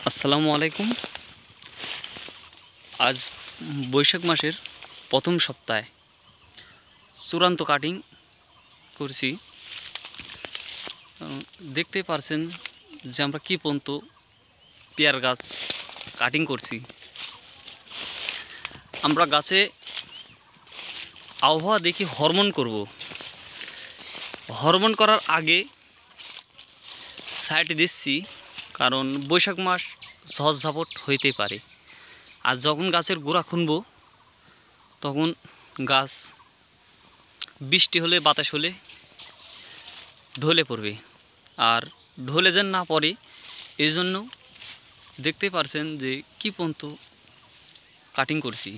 আসসালামু আলাইকুম। আজ বৈশাখ মাসের প্রথম সপ্তাহে চূড়ান্ত কাটিং করছি। দেখতেই পারছেন যে আমরা কি পর্যন্ত পেয়ার গাছ কাটিং করছি। আমরা গাছে আবহাওয়া দেখি হরমোন করব। হরমোন করার আগে সাইড দিচ্ছি, কারণ বৈশাখ মাস ঝড় ঝাপট হইতেই পারে। আর যখন গাছের গোড়া খুনব তখন গাছ বৃষ্টি হলে বাতাস হলে ঢলে পড়বে, আর ঢলে যেন না পড়ে এই জন্য দেখতে পারছেন যে কি পর্যন্ত কাটিং করছি।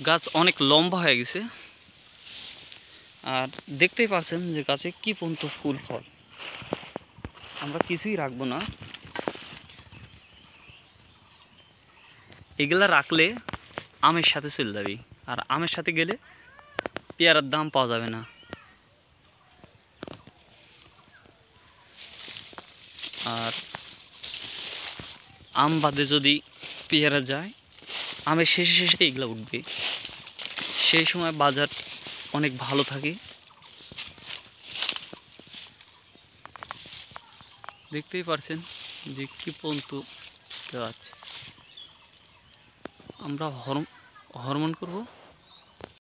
গাছ অনেক লম্বা হয়ে গেছে, আর দেখতেই পারছেন যে গাছে কি পর্যন্ত ফুল ফল। আমরা কিছুই রাখবো না, এগুলা রাখলে আমের সাথে চলে যাবে, আর আমের সাথে গেলে পেয়ারার দাম পাওয়া যাবে না। আর আম বাদে যদি পেয়ারা যায়, আমের শেষে শেষে এগুলো উঠবে, সেই সময় বাজার অনেক ভালো থাকে। দেখতেই পারছেন যে কি পর্যন্ত গাছ। আমরা হরমোন করব।